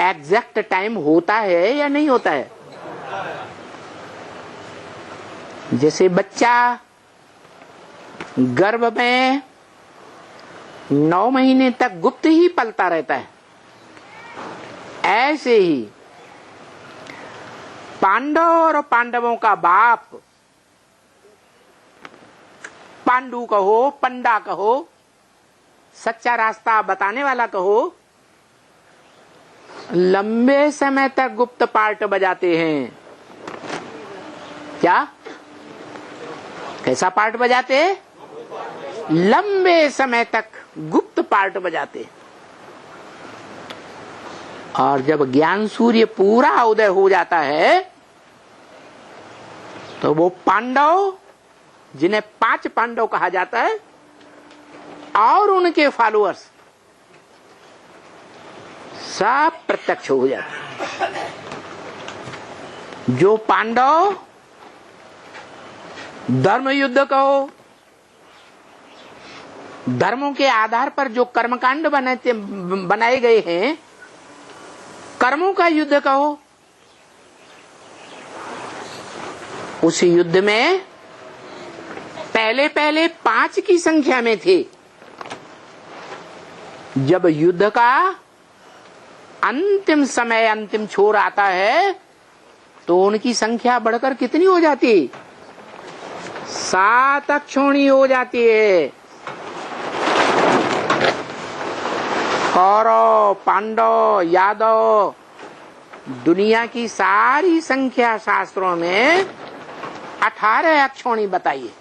Exact time होता है या नहीं होता है? जैसे बच्चा गर्भ में 9 महीने तक गुप्त ही पलता रहता है, ऐसे ही पांडव और पांडवों का बाप, पांडु कहो, पंडा कहो, सच्चा रास्ता बताने वाला कहो, लंबे समय तक गुप्त पार्ट बजाते हैं। क्या? कैसा पार्ट बजाते? लंबे समय तक गुप्त पार्ट बजाते। और जब ज्ञान सूर्य पूरा उदय हो जाता है तो वो पांडव, जिन्हें 5 पांडव कहा जाता है, और उनके फॉलोअर्स सब प्रत्यक्ष हो जाते। जो पांडव धर्म युद्ध कहो, धर्मों के आधार पर जो कर्मकांड बनाए गए हैं, कर्मों का युद्ध कहो, उस युद्ध में पहले 5 की संख्या में थे। जब युद्ध का अंतिम समय, अंतिम छोर आता है तो उनकी संख्या बढ़कर कितनी हो जाती? 7 अक्षोणी हो जाती है। कौरव, पांडव, यादव, दुनिया की सारी संख्या शास्त्रों में 18 अक्षोणी बताइए,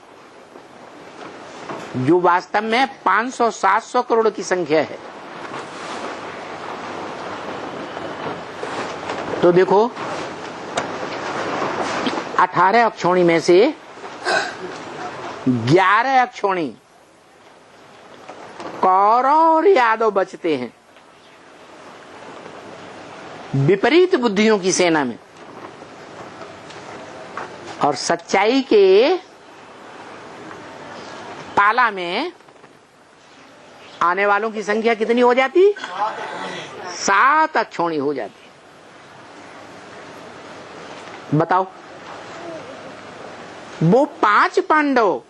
जो वास्तव में 500-700 करोड़ की संख्या है। तो देखो, 18 अक्षोणी में से 11 अक्षोणी कौरव और यादव बचते हैं विपरीत बुद्धियों की सेना में। और सच्चाई के पाला में आने वालों की संख्या कितनी हो जाती? 7 अक्षोणी हो जाती। बताओ, वो 5 पांडव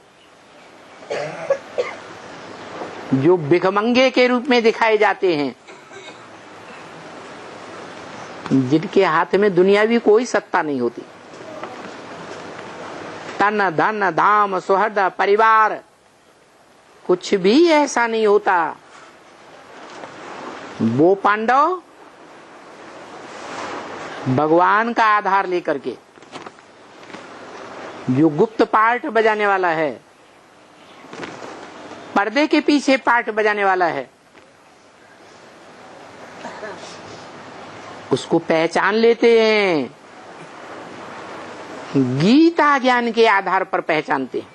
जो भिखमंगे के रूप में दिखाए जाते हैं, जिनके हाथ में दुनियावी कोई सत्ता नहीं होती, तन धन धाम सुहृद परिवार कुछ भी ऐसा नहीं होता, वो पांडव भगवान का आधार लेकर के, जो गुप्त पार्ट बजाने वाला है, पर्दे के पीछे पार्ट बजाने वाला है, उसको पहचान लेते हैं। गीता ज्ञान के आधार पर पहचानते हैं।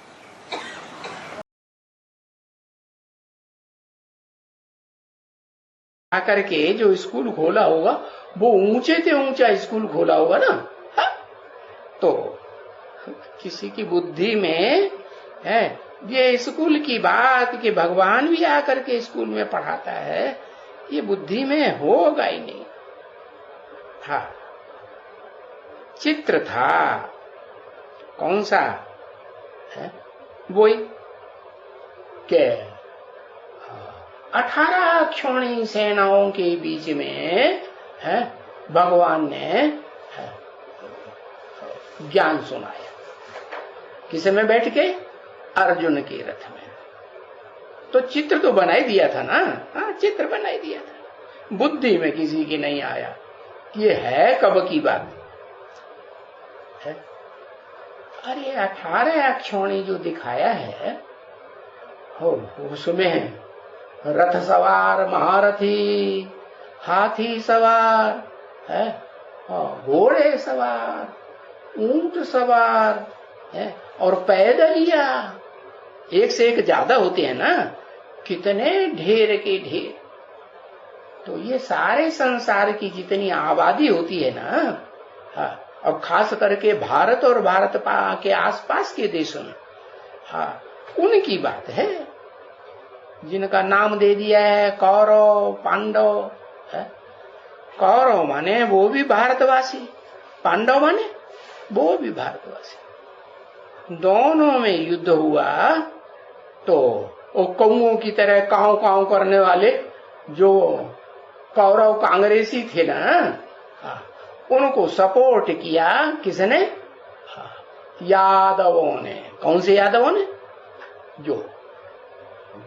आकर के जो स्कूल खोला होगा वो ऊंचे से ऊंचा स्कूल खोला होगा ना, हा? तो किसी की बुद्धि में है ये स्कूल की बात कि भगवान भी आकर के स्कूल में पढ़ाता है, ये बुद्धि में होगा ही नहीं। हाँ, चित्र था, कौन सा है? वही के 18 अक्षोणी सेनाओं के बीच में है भगवान ने ज्ञान सुनाया। किस में बैठ के? अर्जुन के रथ में। तो चित्र तो बनाई दिया था ना, हाँ चित्र बनाई दिया था। बुद्धि में किसी की नहीं आया ये है कब की बात है। अरे 18 अक्षोणी जो दिखाया है हो, उसमें रथ सवार महारथी, हाथी सवार है, घोड़े सवार, ऊंट सवार है, और पैदलिया एक से एक ज्यादा होते हैं ना, कितने ढेर के ढेर। तो ये सारे संसार की जितनी आबादी होती है ना, हाँ, और खास करके भारत और भारत के आसपास के देशों में, हाँ, उनकी बात है जिनका नाम दे दिया है कौरव पांडव है। कौरव माने वो भी भारतवासी, पांडव माने वो भी भारतवासी। दोनों में युद्ध हुआ तो वो कौओं की तरह काव काव करने वाले जो कौरव कांग्रेसी थे ना, उनको सपोर्ट किया किसने? यादवों ने। कौन से यादवों ने? जो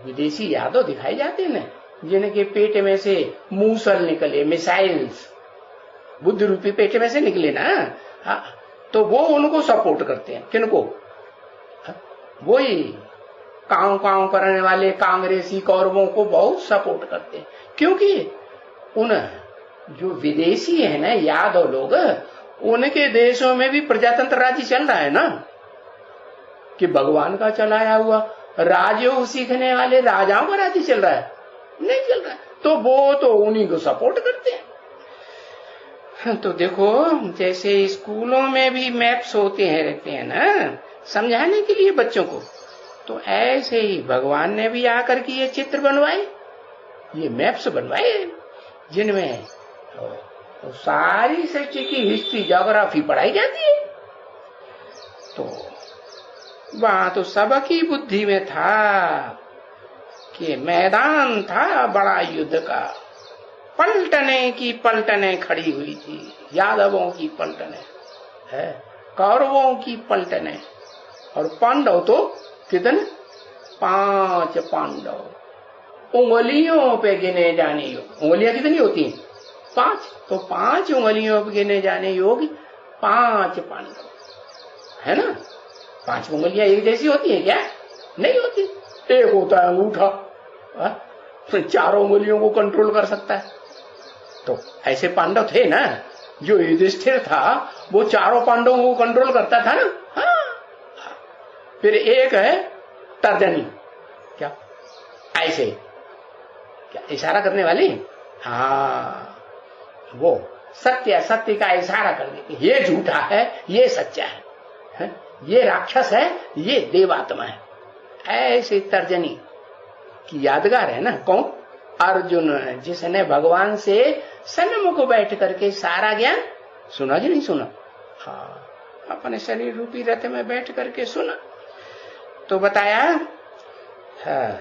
विदेशी यादव दिखाए जाते हैं ना, जिनके पेट में से मूसल निकले, मिसाइल्स बुद्ध रूपी पेट में से निकले ना, हाँ, तो वो उनको सपोर्ट करते हैं। किनको? वही काव काव करने वाले कांग्रेसी कौरवों को बहुत सपोर्ट करते हैं, क्योंकि उन जो विदेशी है ना यादव लोग, उनके देशों में भी प्रजातंत्र राज्य चल रहा है ना, कि भगवान का चलाया हुआ राजयोग सीखने वाले राजाओं का राज्य चल रहा है? नहीं चल रहा है। तो वो तो उन्हीं को सपोर्ट करते हैं। तो देखो, जैसे स्कूलों में भी मैप्स होते हैं रहते हैं ना समझाने के लिए बच्चों को, तो ऐसे ही भगवान ने भी आकर के ये चित्र बनवाए, ये मैप्स बनवाए, जिनमें तो सारी सृष्टि की हिस्ट्री, ज्योग्राफी पढ़ाई जाती है। तो वहां तो सबकी बुद्धि में था कि मैदान था बड़ा युद्ध का, पलटने की पलटने खड़ी हुई थी, यादवों की पलटने है, कौरवों की पलटने, और पांडव तो कितने? 5 पांडव, उंगलियों पे गिने जाने योग्य। उंगलियां कितनी होती हैं? 5। तो 5 उंगलियों पे गिने जाने योग्य 5 पांडव, है ना? 5 उंगलियां एक जैसी होती है क्या? नहीं होती। एक होता है अंगूठा, तो 4 उंगलियों को कंट्रोल कर सकता है। तो ऐसे पांडव थे ना, जो युधिष्ठिर था वो 4 पांडवों को कंट्रोल करता था ना। हाँ। फिर एक है तर्जनी, क्या ऐसे क्या इशारा करने वाली? हाँ, वो सत्य सत्य का इशारा करने की, ये झूठा है ये सच्चा है, ये राक्षस है ये देवात्मा है। ऐसे तर्जनी की यादगार है ना कौन? अर्जुन, जिसने भगवान से सन्मुख बैठ करके सारा ज्ञान सुना कि नहीं सुना? हाँ, अपने शरीर रूपी रथ में बैठ करके सुना। तो बताया हाँ,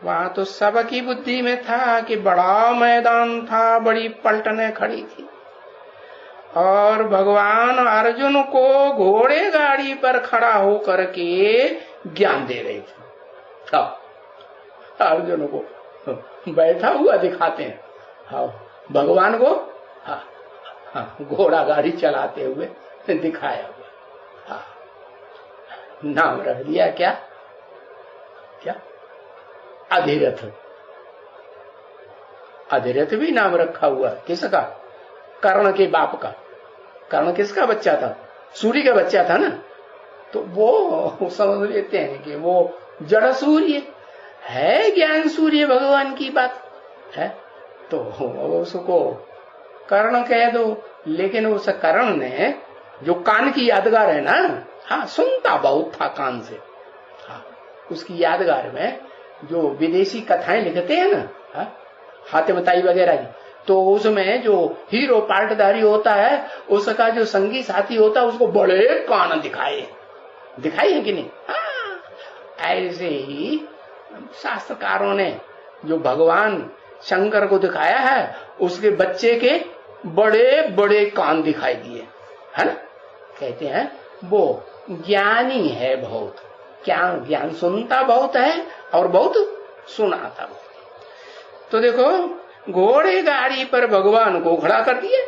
वहां तो सबकी बुद्धि में था कि बड़ा मैदान था, बड़ी पलटने खड़ी थी, और भगवान अर्जुन को घोड़े गाड़ी पर खड़ा होकर के ज्ञान दे रहे थे। अर्जुन को बैठा हुआ दिखाते हैं, हाँ, भगवान को हाँ, हाँ, घोड़ा गाड़ी चलाते हुए दिखाया हुआ। हाँ, नाम रख दिया क्या? क्या? अधिरथ। अधिरथ भी नाम रखा हुआ। किसका? कर्ण के बाप का। कर्ण किसका बच्चा था? सूर्य का बच्चा था ना। तो वो समझ लेते हैं कि वो जड़ सूर्य है, ज्ञान सूर्य भगवान की बात है, तो उसको कर्ण कह दो। लेकिन उस कर्ण ने जो कान की यादगार है ना, हाँ, सुनता बहुत था कान से, हाँ, उसकी यादगार में जो विदेशी कथाएं लिखते हैं ना, हाँ, हातिम ताई वगैरह की, तो उसमें जो हीरो पार्टधारी होता है उसका जो संगी साथी होता है उसको बड़े कान दिखाए है कि नहीं? हाँ, ऐसे ही शास्त्रकारों ने जो भगवान शंकर को दिखाया है उसके बच्चे के बड़े बड़े कान दिखाई दिए, है ना? कहते हैं वो ज्ञानी है बहुत, ज्ञान सुनता बहुत है और बहुत सुनाता बहुत। तो देखो, घोड़े गाड़ी पर भगवान को खड़ा कर दिए,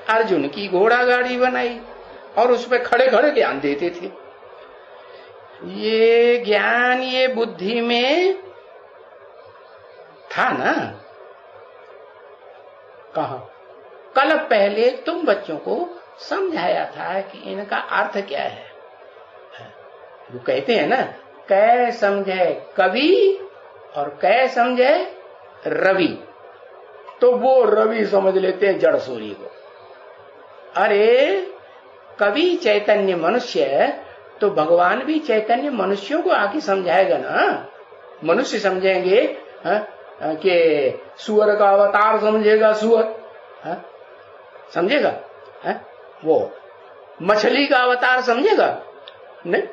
अर्जुन की घोड़ा गाड़ी बनाई और उस पर खड़े खड़े ज्ञान देते थे। ये ज्ञान ये बुद्धि में था ना। कहा? कल पहले तुम बच्चों को समझाया था कि इनका अर्थ क्या है। वो कहते हैं ना, कै समझे कवि और कै समझे रवि, तो वो रवि समझ लेते हैं जड़ सूर्य को। अरे कवि चैतन्य मनुष्य, तो भगवान भी चैतन्य मनुष्यों को आके समझाएगा ना। मनुष्य समझेंगे, कि सुअर का अवतार समझेगा सुअर, समझेगा? वो मछली का अवतार समझेगा? नहीं।